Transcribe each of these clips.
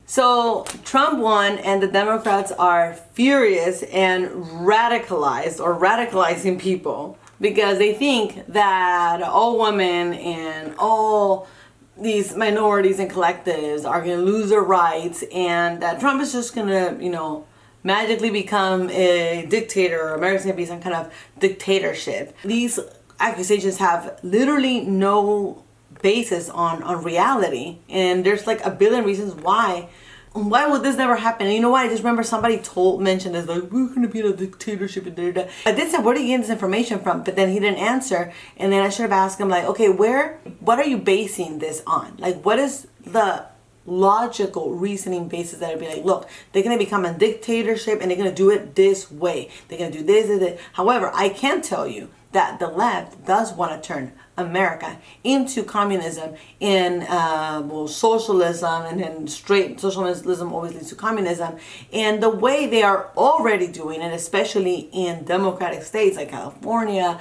So Trump won and the Democrats are furious and radicalizing people because they think that all women and all these minorities and collectives are going to lose their rights, and that Trump is just going to, magically become a dictator, or America's going to be some kind of dictatorship. These accusations have literally no basis on reality, and there's like a billion reasons why would this never happen. And you know what, I just remember somebody mentioned this, like, we're gonna be in a dictatorship and da, da, da. I did say, where do you get this information from? But then he didn't answer, and then I should have asked him, like, okay, what are you basing this on? Like, what is the logical reasoning basis that would be like, look, they're gonna become a dictatorship and they're gonna do it this way, they're gonna do this. However, I can tell you that the left does want to turn America into communism and socialism, and then straight socialism always leads to communism. And the way they are already doing it, especially in democratic states like California,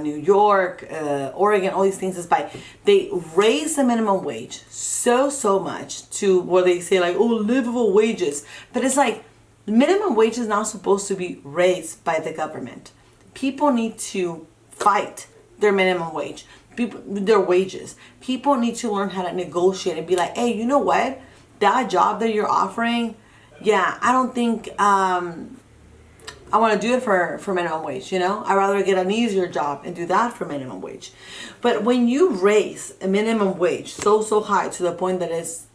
New York, Oregon, all these things, is by they raise the minimum wage so much to where they say like, oh, livable wages. But it's like, minimum wage is not supposed to be raised by the government. People need to fight their minimum wage, their wages. People need to learn how to negotiate and be like, hey, you know what? That job that you're offering, yeah, I don't think I want to do it for minimum wage, I'd rather get an easier job and do that for minimum wage. But when you raise a minimum wage so high to the point that it's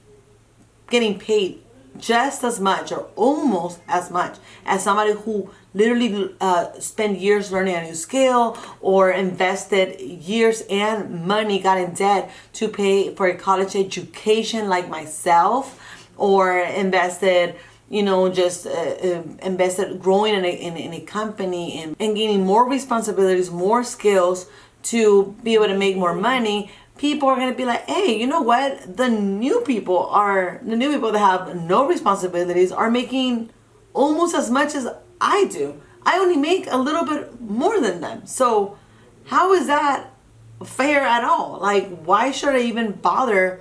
getting paid just as much or almost as much as somebody who literally spent years learning a new skill, or invested years and money, got in debt to pay for a college education like myself, or invested invested growing in a company and gaining more responsibilities, more skills to be able to make more money. People are going to be like, hey, you know what? The new people that have no responsibilities are making almost as much as I do. I only make a little bit more than them. So how is that fair at all? Like, why should I even bother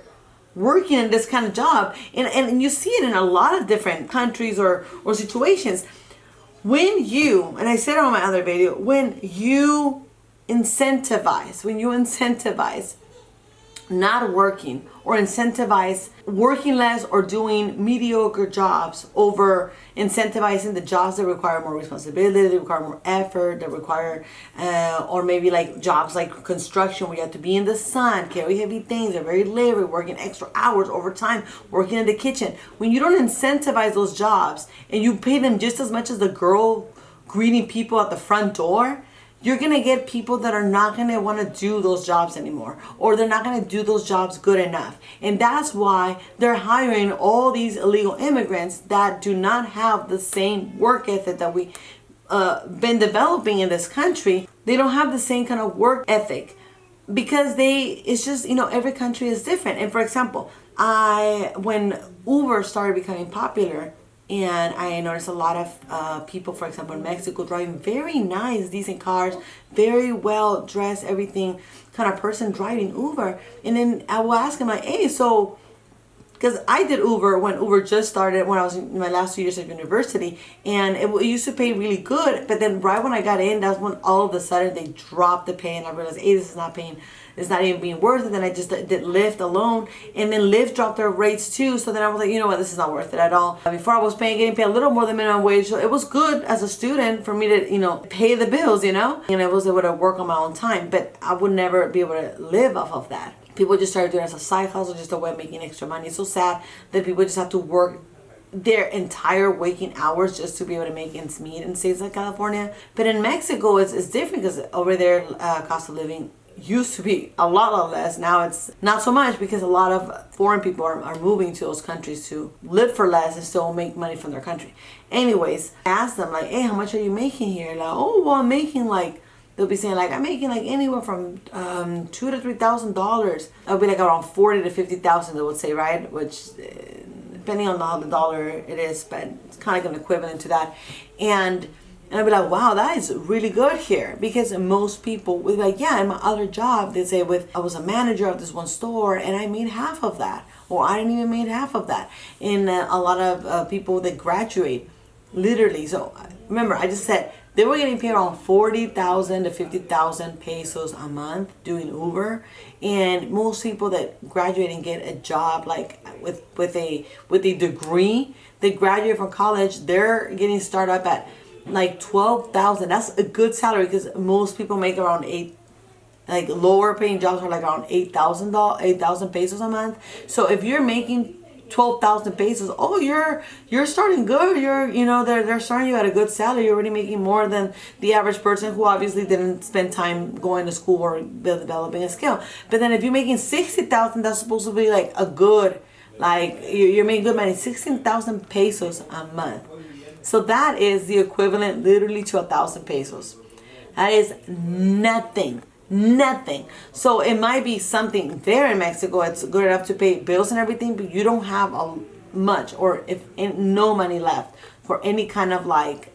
working in this kind of job? And you see it in a lot of different countries or situations. When you, and I said it on my other video, when you incentivize not working, or incentivize working less or doing mediocre jobs over incentivizing the jobs that require more responsibility, that require more effort, that require or maybe like jobs like construction, where you have to be in the sun, carry heavy things, they're very labor, working extra hours, overtime, working in the kitchen. When you don't incentivize those jobs and you pay them just as much as the girl greeting people at the front door, you're going to get people that are not going to want to do those jobs anymore, or they're not going to do those jobs good enough. And that's why they're hiring all these illegal immigrants that do not have the same work ethic that we've been developing in this country. They don't have the same kind of work ethic because it's just, every country is different. And for example, when Uber started becoming popular, and I noticed a lot of people, for example, in Mexico, driving very nice, decent cars, very well dressed, everything kind of person driving Uber. And then I will ask him like, hey, so, because I did Uber when Uber just started, when I was in my last 2 years of university, and it used to pay really good. But then right when I got in, that's when all of a sudden they dropped the pay, and I realized, hey, this is not paying. It's not even being worth it. Then I just did Lyft alone, and then Lyft dropped their rates too. So then I was like, you know what, this is not worth it at all. Before I was getting paid a little more than minimum wage, so it was good as a student for me to, pay the bills, and I was able to work on my own time. But I would never be able to live off of that. People just started doing it as a side hustle, just a way of making extra money. It's so sad that people just have to work their entire waking hours just to be able to make ends meet in states like California. But in Mexico, it's different, because over there, cost of living used to be a lot less. Now it's not so much, because a lot of foreign people are moving to those countries to live for less and still make money from their country. Anyways, I asked them like, hey, how much are you making here? Like, oh, well, I'm making like, they'll be saying like, I'm making like anywhere from $2,000 to $3,000. That would be like around 40 to 50,000, they would say, right? Which depending on how the dollar it is, but it's kind of like an equivalent to that. And I'd be like, wow, that is really good here. Because most people would be like, yeah, in my other job, they say I was a manager of this one store and I made half of that. or I didn't even make half of that. And a lot of people that graduate, literally. So remember, I just said they were getting paid around 40,000 to 50,000 pesos a month doing Uber, and most people that graduate and get a job like with a degree, they graduate from college, they're getting started up at like 12,000. That's a good salary because most people make around like lower paying jobs are like around 8,000 pesos a month. So if you're making 12,000 pesos, oh, you're starting good. They're starting you at a good salary. You're already making more than the average person who obviously didn't spend time going to school or developing a skill. But then if you're making 60,000, that's supposed to be like a good, like you're making good money, 16,000 pesos a month. So that is the equivalent literally to 1,000 pesos. That is nothing. Nothing. So it might be something there in Mexico. It's good enough to pay bills and everything, but you don't have much or if no money left for any kind of like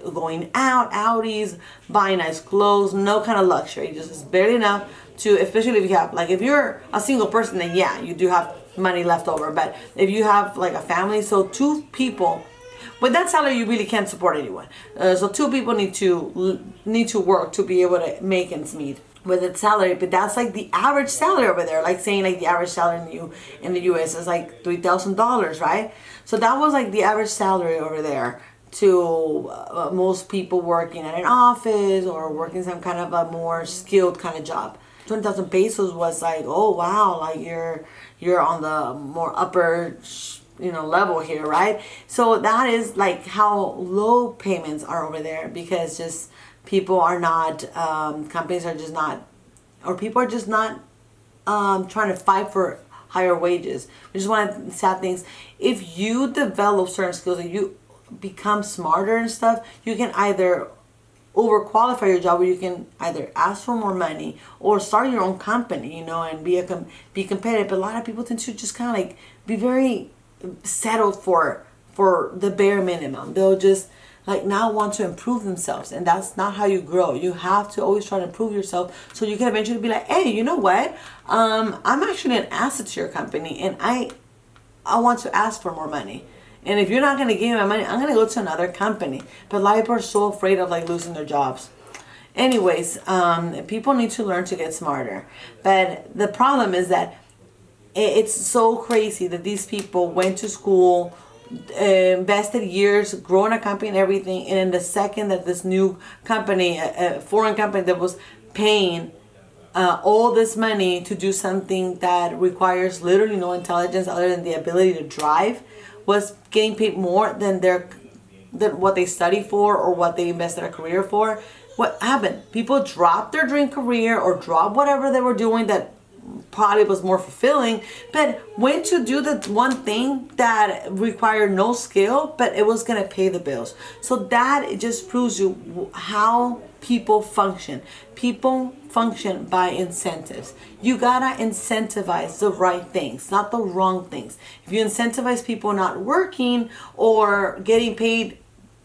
going out, outies, buying nice clothes, no kind of luxury. Just barely enough to, especially if you have, like if you're a single person, then yeah, you do have money left over. But if you have like a family, so two people, with that salary, you really can't support anyone. So two people need to work to be able to make ends meet with that salary. But that's like the average salary over there. Like saying like the average salary in the U.S. is like $3,000, right? So that was like the average salary over there to most people working at an office or working some kind of a more skilled kind of job. 20,000 pesos was like, oh wow, like you're on the more upper level here, right? So that is like how low payments are over there, because just people are not, companies are just not, or people are just not trying to fight for higher wages. We just want sad things. If you develop certain skills and you become smarter and stuff, you can either overqualify your job, or you can either ask for more money or start your own company, and be competitive. But a lot of people tend to just kind of like be very settled for the bare minimum. They'll just like not want to improve themselves, and that's not how you grow. You have to always try to improve yourself so you can eventually be like, hey, you know what, I'm actually an asset to your company, and I want to ask for more money, and if you're not going to give me my money, I'm going to go to another company. But a lot of people are so afraid of like losing their jobs. Anyways, people need to learn to get smarter. But the problem is that it's so crazy that these people went to school, invested years, growing a company and everything, and in the second that this new company, a foreign company that was paying all this money to do something that requires literally no intelligence other than the ability to drive, was getting paid more than what they studied for or what they invested a career for. What happened? People dropped their dream career or dropped whatever they were doing that probably was more fulfilling, but went to do the one thing that required no skill, but it was going to pay the bills. So that it just proves you how people function. People function by incentives. You gotta incentivize the right things, not the wrong things. If you incentivize people not working or getting paid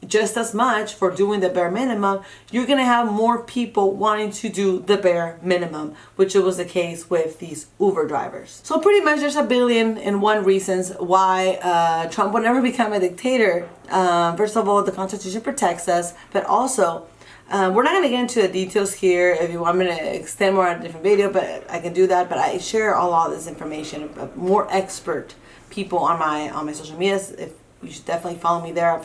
just as much for doing the bare minimum, you're gonna have more people wanting to do the bare minimum, which was the case with these Uber drivers. So pretty much there's 1,000,000,001 reasons why Trump will never become a dictator. First of all, the Constitution protects us, but also we're not going to get into the details here. If you want me to extend more on a different video, but I can do that. But I share all this information, more expert people on my social medias. If you should definitely follow me there.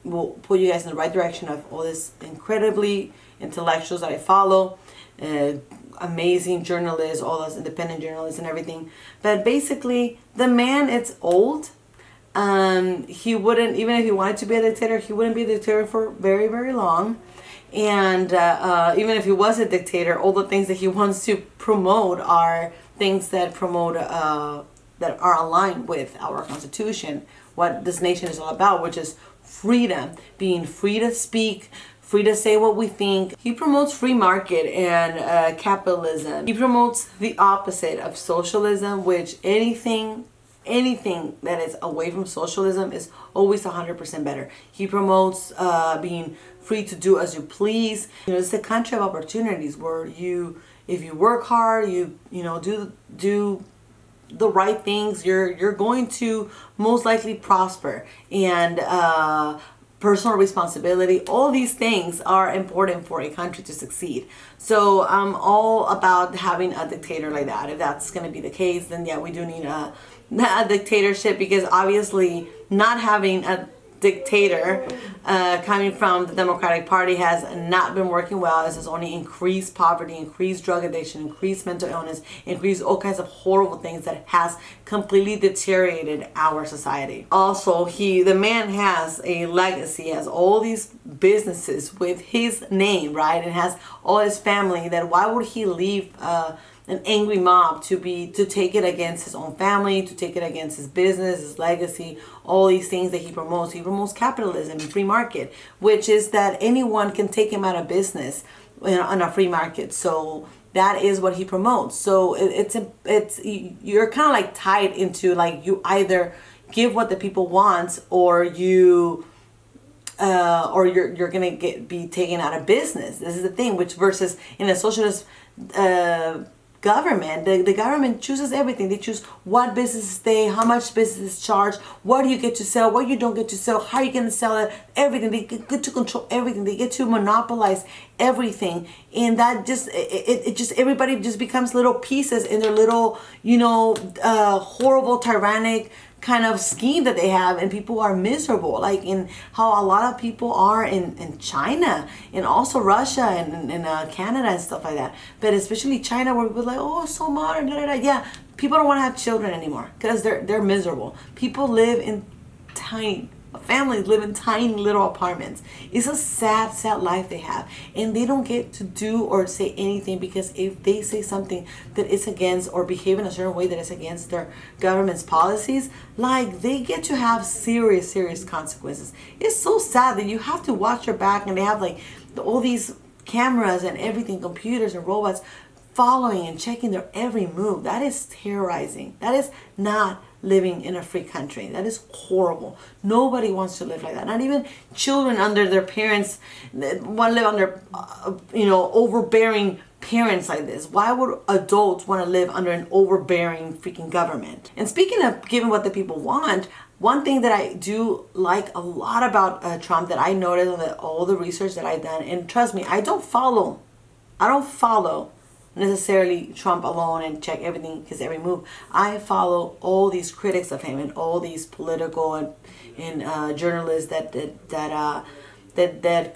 We'll put you guys in the right direction of all this incredibly intellectuals that I follow, amazing journalists, all those independent journalists and everything. But basically, the man, it's old. He wouldn't, even if he wanted to be a dictator, he wouldn't be a dictator for very, very long. And even if he was a dictator, all the things that he wants to promote are things that promote that are aligned with our Constitution, what this nation is all about, which is freedom, being free to speak, free to say what we think. He promotes free market and capitalism. He promotes the opposite of socialism, which anything that is away from socialism is always 100% better. He promotes being free to do as you please. It's a country of opportunities where if you work hard, you do the right things, you're going to most likely prosper. And personal responsibility, all these things are important for a country to succeed. So I'm all about having a dictator like that. If that's going to be the case, then yeah, we do need a dictatorship, because obviously not having a dictator coming from the Democratic Party has not been working well. This has only increased poverty, increased drug addiction, increased mental illness, increased all kinds of horrible things that has completely deteriorated our society. Also, the man has a legacy, has all these businesses with his name, right, and has all his family. That why would he leave an angry mob to take it against his own family, to take it against his business, his legacy, all these things that he promotes? He promotes capitalism and free market, which is that anyone can take him out of business on a free market. So that is what he promotes. So you're kind of like tied into, like, you either give what the people want, or you're gonna be taken out of business. This is the thing. Which versus in a socialist government, the government chooses everything. They choose what businesses stay, how much businesses charge, what do you get to sell, what you don't get to sell, how you can sell it, everything. They get to control everything. They get to monopolize everything, and that just everybody just becomes little pieces in their little horrible tyrannic kind of scheme that they have, and people are miserable, like in how a lot of people are in China, and also Russia, and Canada and stuff like that. But especially China, where people are like, oh, so modern, da, da, da. Yeah, people don't want to have children anymore because they're miserable. People live in families live in tiny little apartments. It's a sad life they have, and they don't get to do or say anything, because if they say something that is against, or behave in a certain way that is against their government's policies, like, they get to have serious consequences. It's so sad that you have to watch your back, and they have like all these cameras and everything, computers and robots following and checking their every move. That is terrorizing. That is not living in a free country. That is horrible. Nobody wants to live like that. Not even children under their parents want to live under, overbearing parents like this. Why would adults want to live under an overbearing freaking government? And speaking of giving what the people want, one thing that I do like a lot about Trump, that I noticed with all the research that I've done, and trust me, I don't follow necessarily Trump alone and check everything, his every move. I follow all these critics of him, and all these political and journalists that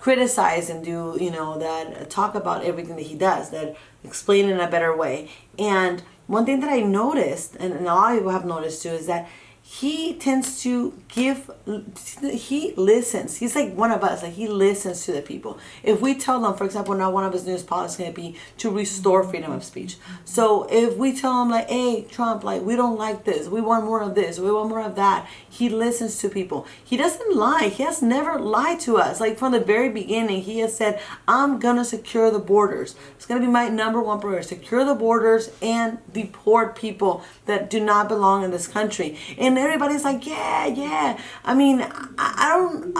criticize and do, that talk about everything that he does, that explain in a better way. And one thing that I noticed, and a lot of people have noticed too, is that he tends to he listens. He's like one of us. Like, he listens to the people. If we tell them, for example, now one of his newest policies is going to be to restore freedom of speech. So if we tell him, like, hey, Trump, like, we don't like this, we want more of this, we want more of that, he listens to people. He doesn't lie. He has never lied to us. Like, from the very beginning, he has said, I'm going to secure the borders. It's going to be my number one priority. Secure the borders and deport people that do not belong in this country. And everybody's like, yeah. I mean, I'm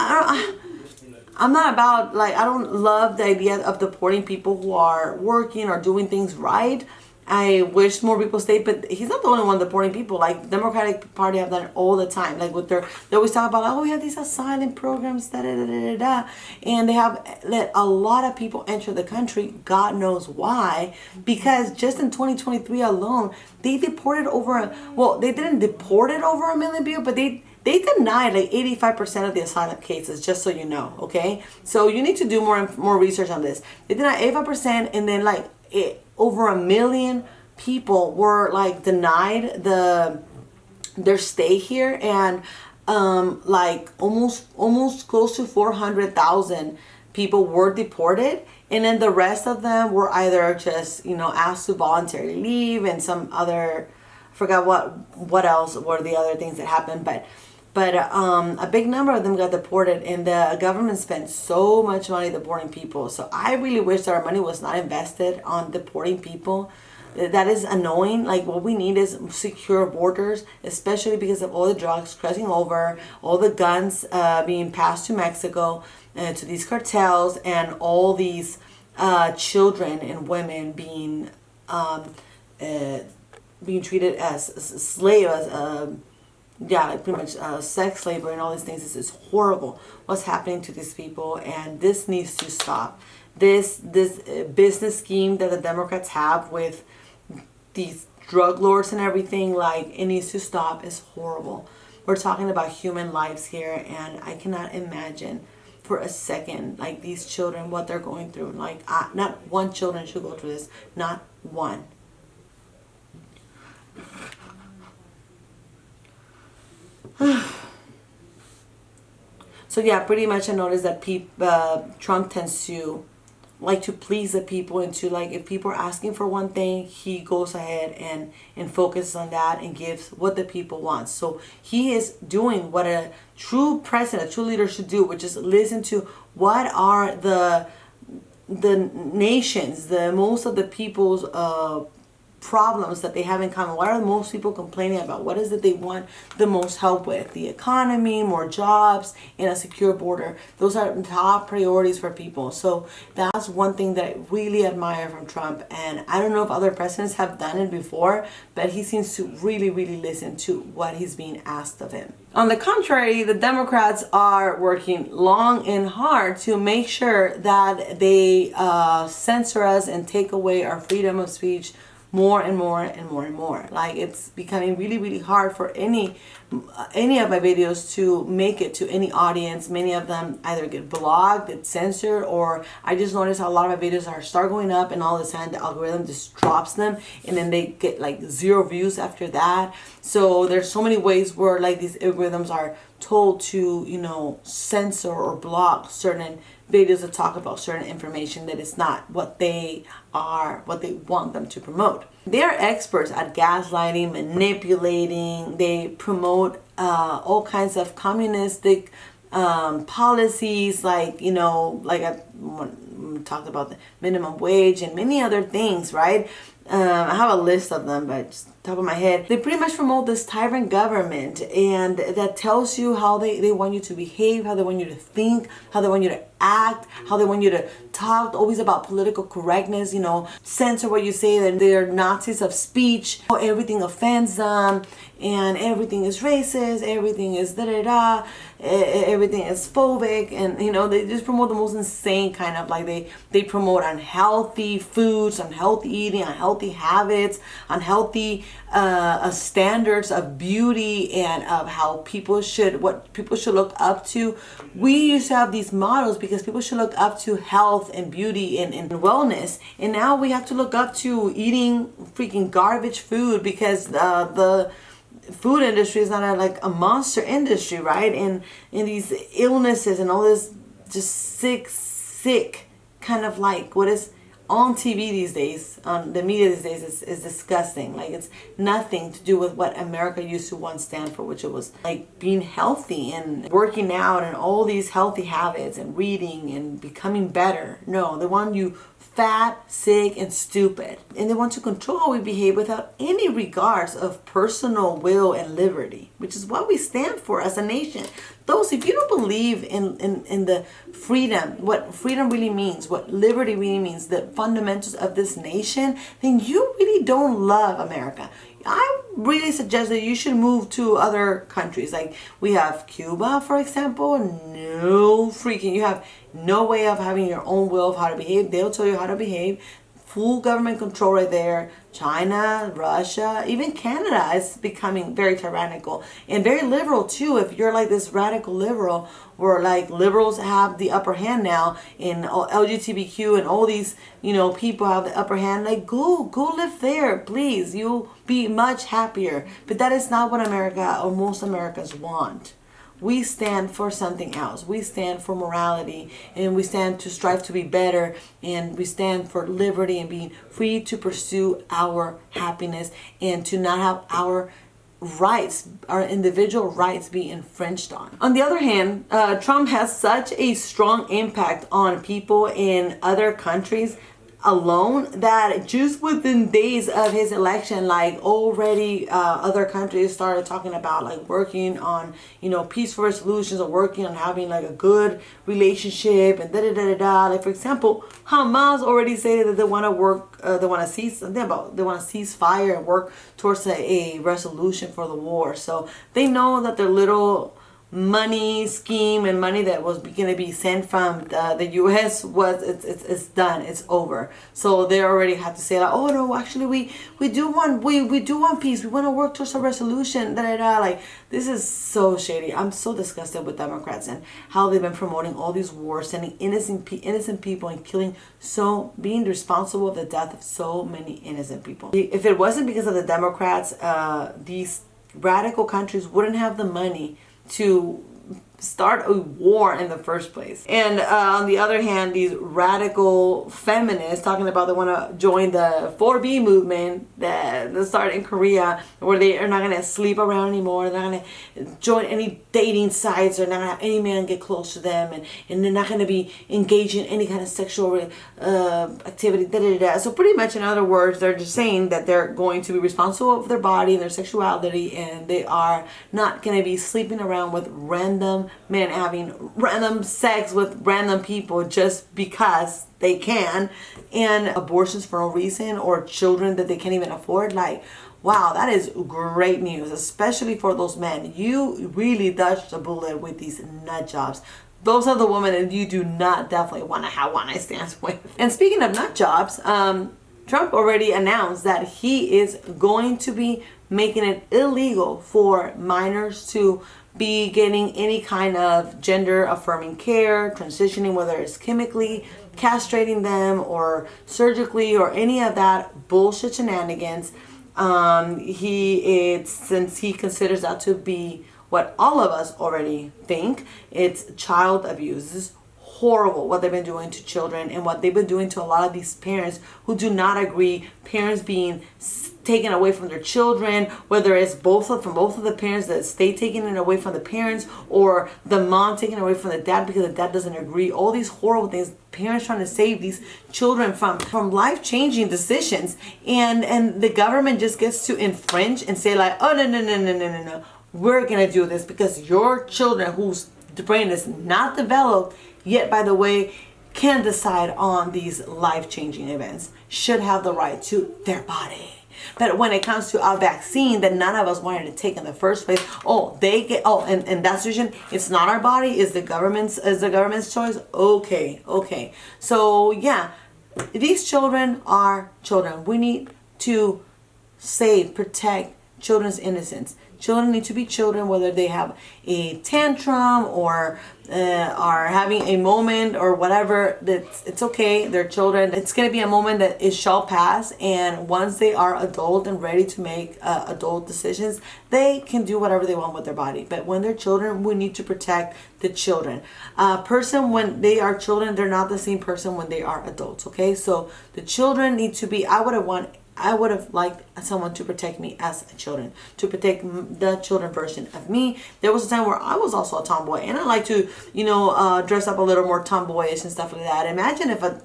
not about, like, I don't love the idea of deporting people who are working or doing things right. I wish more people stay, but he's not the only one deporting people. Like, the Democratic Party have done it all the time. Like, they always talk about, oh, we have these asylum programs, and they have let a lot of people enter the country. God knows why, because just in 2023 alone, they deported they didn't deport it over 1 million people, but they denied like 85% of the asylum cases, just so you know, okay? So you need to do more research on this. They denied 85%, and then over 1 million people were like denied their stay here, and like almost close to 400,000 people were deported, and then the rest of them were either just asked to voluntarily leave, and some other, I forgot what else were the other things that happened, but a big number of them got deported, and the government spent so much money deporting people. So I really wish that our money was not invested on deporting people. That is annoying. Like, what we need is secure borders, especially because of all the drugs crossing over, all the guns being passed to Mexico, to these cartels, and all these children and women being being treated as a slave, as yeah, like pretty much sex labor and all these things. Is horrible what's happening to these people, and this needs to stop. This business scheme that the Democrats have with these drug lords and everything, like, it needs to stop. It's horrible. We're talking about human lives here, and I cannot imagine for a second, like, these children, what they're going through. Like, not one children should go through this, not one. So yeah, pretty much I noticed that Trump tends to like to please the people, and to, like, if people are asking for one thing, he goes ahead and focuses on that and gives what the people want. So he is doing what a true president, a true leader should do, which is listen to what are the nations, the most of the people's problems that they have in common. What are most people complaining about? What is it they want the most help with? The economy, more jobs, and a secure border. Those are top priorities for people. So that's one thing that I really admire from Trump. And I don't know if other presidents have done it before, but he seems to really, really listen to what he's being asked of him. On the contrary, the Democrats are working long and hard to make sure that they censor us and take away our freedom of speech more and more and more and more. Like, it's becoming really, really hard for any of my videos to make it to any audience. Many of them either get blocked, get censored, or I just noticed how a lot of my videos start going up, and all of a sudden the algorithm just drops them, and then they get like 0 views after that. So there's so many ways where, like, these algorithms are told to, you know, censor or block certain videos that talk about certain information that is not what they want them to promote. They are experts at gaslighting, manipulating. They promote all kinds of communistic policies, like, you know, like I talked about the minimum wage and many other things, right? I have a list of them, but just top of my head, they pretty much promote this tyrant government, and that tells you how they want you to behave, how they want you to think, how they want you to act, how they want you to talk, always about political correctness, you know, censor what you say, that they're Nazis of speech, everything offends them, and everything is racist, everything is da-da-da, everything is phobic, and, you know, they just promote the most insane kind of, like, they promote unhealthy foods, unhealthy eating, unhealthy habits, unhealthy standards of beauty, and of how what people should look up to. We used to have these models because people should look up to health and beauty and wellness, and now we have to look up to eating freaking garbage food because the food industry is not like a monster industry, right? And these illnesses and all this just sick kind of, like, what is on TV these days, on the media these days, is disgusting. Like, it's nothing to do with what America used to once stand for, which it was like being healthy and working out and all these healthy habits and reading and becoming better. No, they want you fat, sick, and stupid. And they want to control how we behave without any regards of personal will and liberty, which is what we stand for as a nation. Those, if you don't believe in the freedom, what freedom really means, what liberty really means, the fundamentals of this nation, then you really don't love America. I really suggest that you should move to other countries. Like, we have Cuba, for example. No freaking, you have no way of having your own will of how to behave. They'll tell you how to behave. Full government control right there. China, Russia, even Canada is becoming very tyrannical and very liberal too. If you're like this radical liberal, where like liberals have the upper hand now in LGBTQ and all these, you know, people have the upper hand, like go live there, please. You'll be much happier. But that is not what America or most Americans want. We stand for something else. We stand for morality, and we stand to strive to be better, and we stand for liberty and being free to pursue our happiness and to not have our rights, our individual rights, be infringed on. On the other hand, Trump has such a strong impact on people in other countries. alone that just within days of his election, like already other countries started talking about like working on, you know, peaceful resolutions or working on having like a good relationship and da da da da da. Like for example, Hamas already stated that they want to work, they want to cease fire and work towards a resolution for the war. So they know that their little money scheme and money that was going to be sent from the U.S. was it's done, it's over. So they already have to say like, oh no, actually we do want peace, we want to work towards a resolution, da da da. Like this is so shady. I'm so disgusted with Democrats and how they've been promoting all these wars, sending innocent people and being responsible of the death of so many innocent people. If it wasn't because of the Democrats, these radical countries wouldn't have the money to start a war in the first place. And on the other hand, these radical feminists talking about they want to join the 4B movement that started in Korea, where they are not going to sleep around anymore, they're not going to join any dating sites, they're not going to have any man get close to them, and they're not going to be engaged in any kind of sexual activity, da, da, da. So pretty much, in other words, they're just saying that they're going to be responsible for their body and their sexuality, and they are not going to be sleeping around with random men, having random sex with random people just because they can, and abortions for no reason, or children that they can't even afford. Like, wow, that is great news, especially for those men. You really dodged the bullet with these nut jobs. Those are the women that you do not definitely want to have one night stands with. And speaking of nut jobs, Trump already announced that he is going to be making it illegal for minors to be getting any kind of gender affirming care, transitioning, whether it's chemically castrating them or surgically or any of that bullshit shenanigans. Since he considers that to be what all of us already think, it's child abuse. This is horrible what they've been doing to children and what they've been doing to a lot of these parents who do not agree. Parents being taken away from their children, whether it's both of the parents, that state taking it away from the parents, or the mom taking it away from the dad because the dad doesn't agree. All these horrible things. Parents trying to save these children from life-changing decisions, and the government just gets to infringe and say like, oh no, we're gonna do this because your children whose brain is not developed yet, by the way, can decide on these life-changing events, should have the right to their body. But when it comes to a vaccine that none of us wanted to take in the first place, and that decision, it's not our body, it's the government's choice. Okay. So yeah, these children are children. We need to protect children's innocence. Children need to be children, whether they have a tantrum or are having a moment or whatever. It's okay. They're children. It's going to be a moment that it shall pass. And once they are adult and ready to make adult decisions, they can do whatever they want with their body. But when they're children, we need to protect the children. Person when they are children, they're not the same person when they are adults. Okay, so the children need to be. I would have liked someone to protect me as a children, to protect the children version of me. There was a time where I was also a tomboy, and I like to, dress up a little more tomboyish and stuff like that. Imagine if a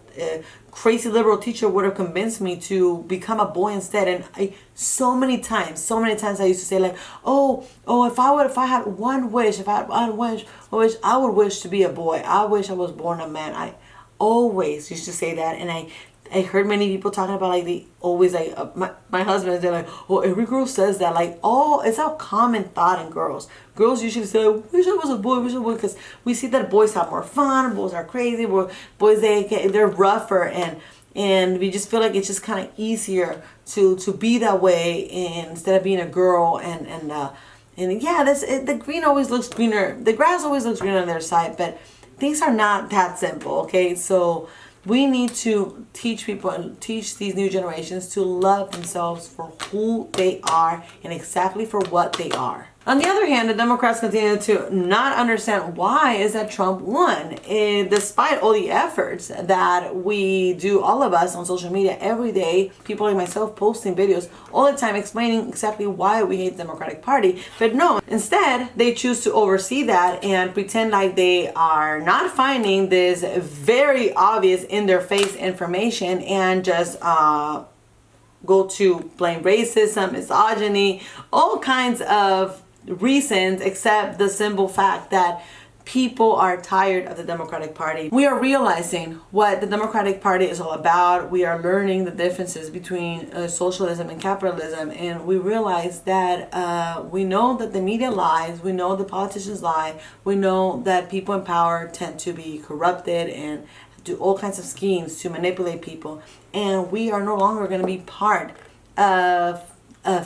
crazy liberal teacher would have convinced me to become a boy instead. And so many times I used to say like, if I had one wish, I would wish to be a boy. I wish I was born a man. I always used to say that, and I heard many people talking about like they always like my husband, they're like, every girl says that, like, it's a common thought in girls. Girls usually say, wish I was a boy, because we see that boys have more fun, boys are crazy, boys they're rougher, and we just feel like it's just kind of easier to be that way instead of being a girl, and yeah, the green always looks greener, the grass always looks greener on their side, but things are not that simple. Okay, so we need to teach people and teach these new generations to love themselves for who they are and exactly for what they are. On the other hand, the Democrats continue to not understand why is that Trump won. Despite all the efforts that we do, all of us on social media every day, people like myself posting videos all the time explaining exactly why we hate the Democratic Party. But no, instead, they choose to oversee that and pretend like they are not finding this very obvious in their face information and just go to blame racism, misogyny, all kinds of reasons except the simple fact that people are tired of the Democratic Party. We are realizing what the Democratic Party is all about. We are learning the differences between socialism and capitalism, and we realize that we know that the media lies, we know the politicians lie, we know that people in power tend to be corrupted and do all kinds of schemes to manipulate people, and we are no longer going to be part of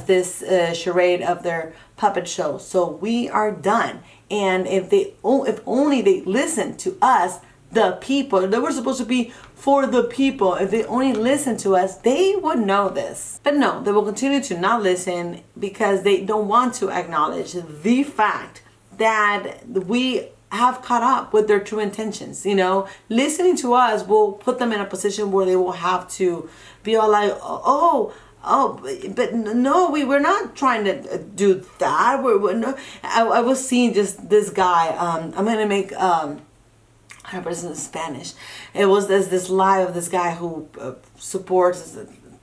this charade of their puppet show. So we are done. And if only they listen to us, the people, that we're supposed to be for the people, if they only listen to us, they would know this. But no, they will continue to not listen because they don't want to acknowledge the fact that we have caught up with their true intentions. You know, listening to us will put them in a position where they will have to be all like, but no, we're not trying to do that. No. I was seeing just this guy. I'm gonna make I don't know, it's in Spanish. It was this live of this guy who supports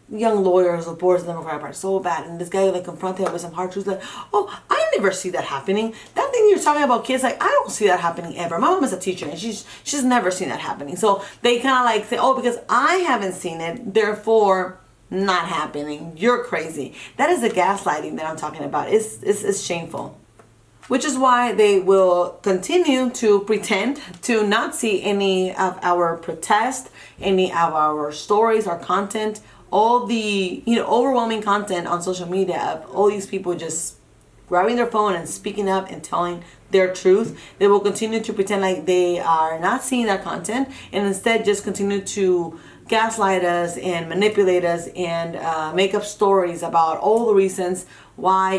young lawyer who supports the Democratic Party so bad, and this guy like confronted him with some hard truths like, oh, I never see that happening. That thing you're talking about kids, like I don't see that happening ever. My mom is a teacher and she's never seen that happening. So they kind of like say, oh, because I haven't seen it, therefore not happening. You're crazy. That is the gaslighting that I'm talking about. It's shameful. Which is why they will continue to pretend to not see any of our protest, any of our stories, our content, all the overwhelming content on social media of all these people just grabbing their phone and speaking up and telling their truth. They will continue to pretend like they are not seeing that content and instead just continue to gaslight us and manipulate us and make up stories about all the reasons why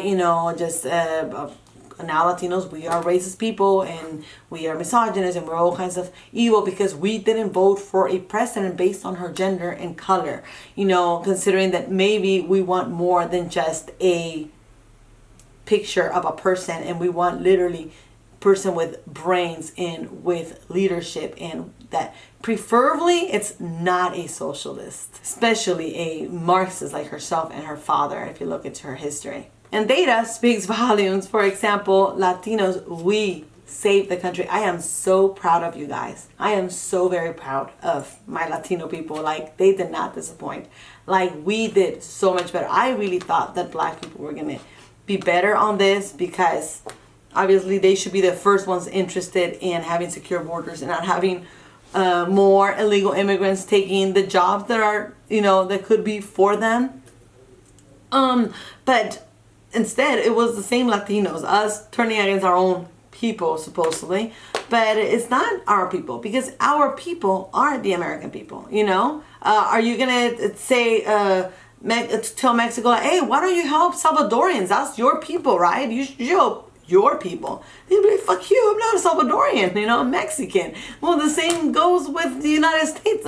now Latinos, we are racist people and we are misogynist and we're all kinds of evil because we didn't vote for a president based on her gender and color. Considering that maybe we want more than just a picture of a person, and we want literally person with brains and with leadership, and that preferably it's not a socialist, especially a Marxist like herself and her father if you look into her history. And data speaks volumes. For example, Latinos, we saved the country. I am so proud of you guys. I am so very proud of my Latino people. Like, they did not disappoint. Like, we did so much better. I really thought that Black people were going to be better on this because obviously they should be the first ones interested in having secure borders and not having more illegal immigrants taking the jobs that are, that could be for them. But instead, it was the same Latinos, us turning against our own people, supposedly. But it's not our people, because our people are the American people, Are you going to say, tell Mexico, like, hey, why don't you help Salvadorians? That's your people, right? You should help your people. They'd be like, fuck you, I'm not a Salvadorian, I'm Mexican. Well, the same goes with the United States.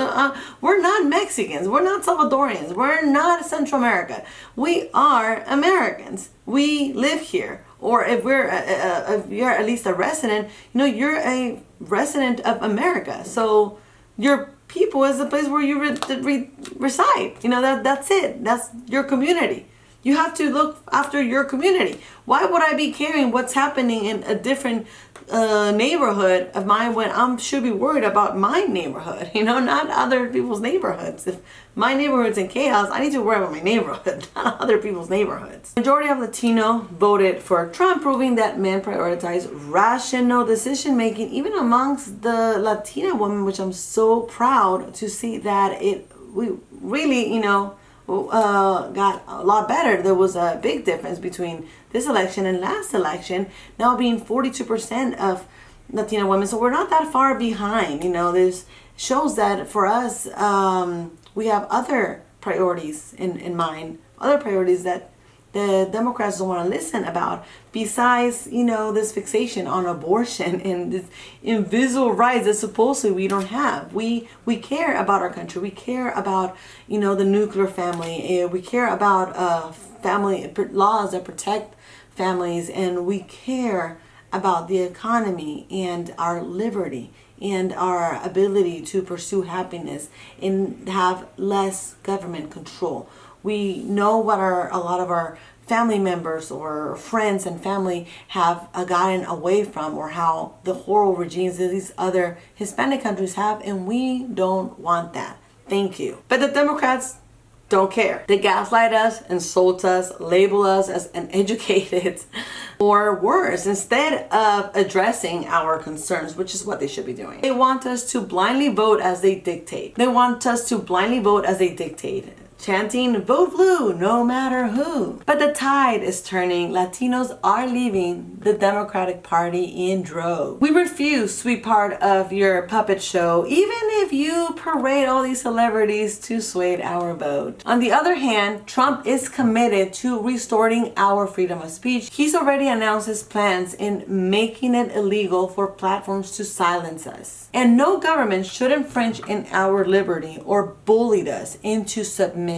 We're not Mexicans, we're not Salvadorians, we're not Central America. We are Americans. We live here. Or if you're at least a resident, you're a resident of America. So your people is the place where you reside. That's it. That's your community. You have to look after your community. Why would I be caring what's happening in a different neighborhood of mine when I should be worried about my neighborhood, not other people's neighborhoods. If my neighborhood's in chaos, I need to worry about my neighborhood, not other people's neighborhoods. Majority of Latino voted for Trump, proving that men prioritize rational decision making, even amongst the Latina women, which I'm so proud to see that we really, got a lot better. There was a big difference between this election and last election, now being 42% of Latina women. So we're not that far behind. This shows that for us, we have other priorities in mind, other priorities that the Democrats don't want to listen about, besides, this fixation on abortion and this invisible rights that supposedly we don't have. We care about our country. We care about, the nuclear family. We care about family laws that protect families, and we care about the economy and our liberty and our ability to pursue happiness and have less government control. We know what a lot of our family members or friends and family have gotten away from, or how the horrible regimes that these other Hispanic countries have, and we don't want that. Thank you. But the Democrats don't care. They gaslight us, insult us, label us as uneducated, or worse, instead of addressing our concerns, which is what they should be doing. They want us to blindly vote as they dictate. Chanting, vote blue, no matter who. But the tide is turning. Latinos are leaving the Democratic Party in droves. We refuse to be part of your puppet show, even if you parade all these celebrities to sway our vote. On the other hand, Trump is committed to restoring our freedom of speech. He's already announced his plans in making it illegal for platforms to silence us. And no government should infringe in our liberty or bully us into submission.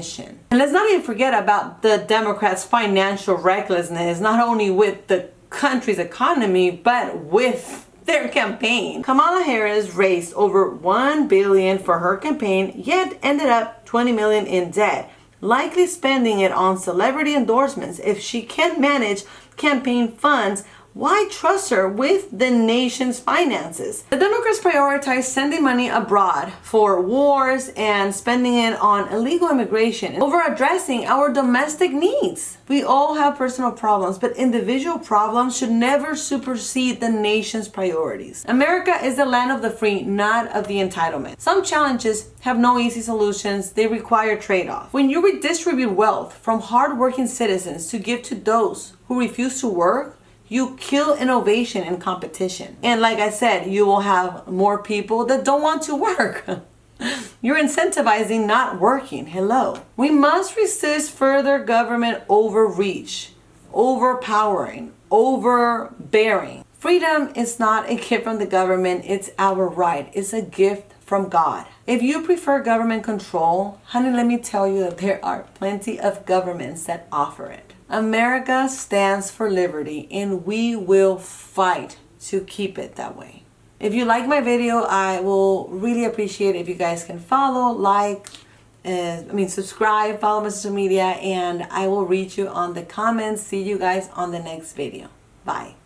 And let's not even forget about the Democrats' financial recklessness, not only with the country's economy, but with their campaign. Kamala Harris raised over $1 billion for her campaign, yet ended up $20 million in debt, likely spending it on celebrity endorsements. If she can't manage campaign funds, why trust her with the nation's finances? The Democrats prioritize sending money abroad for wars and spending it on illegal immigration over addressing our domestic needs. We all have personal problems, but individual problems should never supersede the nation's priorities. America is the land of the free, not of the entitlement. Some challenges have no easy solutions. They require trade-off. When you redistribute wealth from hardworking citizens to give to those who refuse to work, you kill innovation and competition. And like I said, you will have more people that don't want to work. You're incentivizing not working. Hello. We must resist further government overreach, overpowering, overbearing. Freedom is not a gift from the government. It's our right. It's a gift from God. If you prefer government control, honey, let me tell you that there are plenty of governments that offer it. America stands for liberty, and we will fight to keep it that way. If you like my video, I will really appreciate it if you guys can follow, subscribe, follow my social media, and I will read you on the comments. See you guys on the next video. Bye.